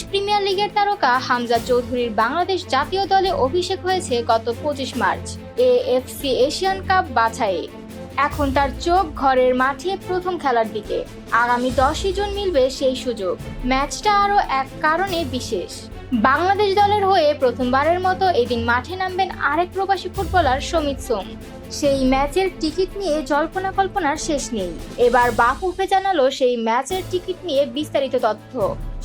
Bangladesh premier লিগের তারকা হামজা চৌধুরীর বাংলাদেশ জাতীয় দলে অভিষেক হয়েছে গত 25 মার্চ এএফসি এশিয়ান কাপ বাছাইয়ে। এখন তার চোখ ঘরের মাঠে প্রথম খেলার দিকে। আগামী 10 জুন মিলবে সেই সুযোগ। ম্যাচটা আরও এক কারণে বিশেষ। বাংলাদেশ দলের হয়ে প্রথমবারের মতো এদিন মাঠে নামবেন আরেক প্রবাসী ফুটবলার সমিত সোম। সেই ম্যাচের টিকিট নিয়ে জল্পনা কল্পনার শেষ নেই। এবার বাফুফে জানালো সেই ম্যাচের টিকিট নিয়ে বিস্তারিত তথ্য।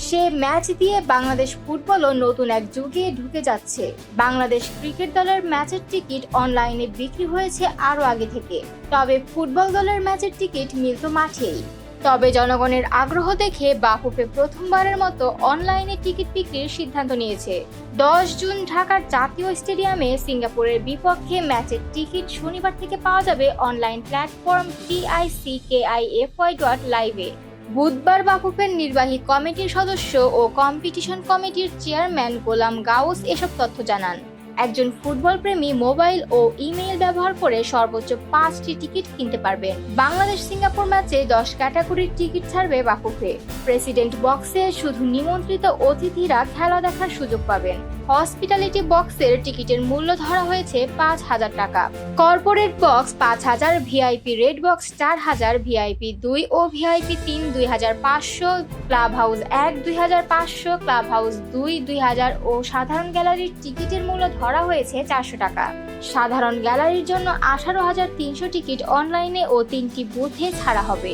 সে ম্যাচ দিয়ে বাংলাদেশ ফুটবলও নতুন এক যুগে ঢুকে যাচ্ছে। বাংলাদেশ ক্রিকেট দলের ম্যাচের টিকিট অনলাইনে বিক্রি হয়েছে আরও আগে থেকে। তবে ফুটবল দলের ম্যাচের টিকিট মিলত মাঠেই। তবে জনগণের আগ্রহ দেখে বাফুফে প্রথমবারের মতো অনলাইনে টিকিট বিক্রির সিদ্ধান্ত নিয়েছে। 10 জুন ঢাকার জাতীয় স্টেডিয়ামে সিঙ্গাপুরের বিপক্ষে ম্যাচের টিকিট শনিবার থেকে পাওয়া যাবে অনলাইন প্ল্যাটফর্ম TICKIFY.live-এ। বুধবার বাফুফের নির্বাহী কমিটির সদস্য ও কম্পিটিশন কমিটির চেয়ারম্যান গোলাম গাউস এসব তথ্য জানান। একজন ফুটবল প্রেমী মোবাইল ও ইমেইল ব্যবহার করে সর্বোচ্চ 5টি টিকিট কিনতে পারবেন। বাংলাদেশ সিঙ্গাপুর ম্যাচে 10 ক্যাটাগরির টিকিট ছাড়বে বাফুফে। প্রেসিডেন্ট বক্সে শুধু নিমন্ত্রিত অতিথিরা খেলা দেখার সুযোগ পাবেন। হসপিটালিটি বক্সের টিকিটের মূল্য ধরা হয়েছে 5,000 টাকা। Corporate box 5,000, VIP red box 4,000, VIP 2 ও VIP 3 2,500, club house 1 2,500, club house 2 2,000 ও সাধারণ গ্যালারির টিকিটের মূল্য ধরা হয়েছে 400 টাকা। সাধারণ গ্যালারির জন্য 18,300 টিকিট অনলাইনে ও 3টি বুথে ছাড়া হবে।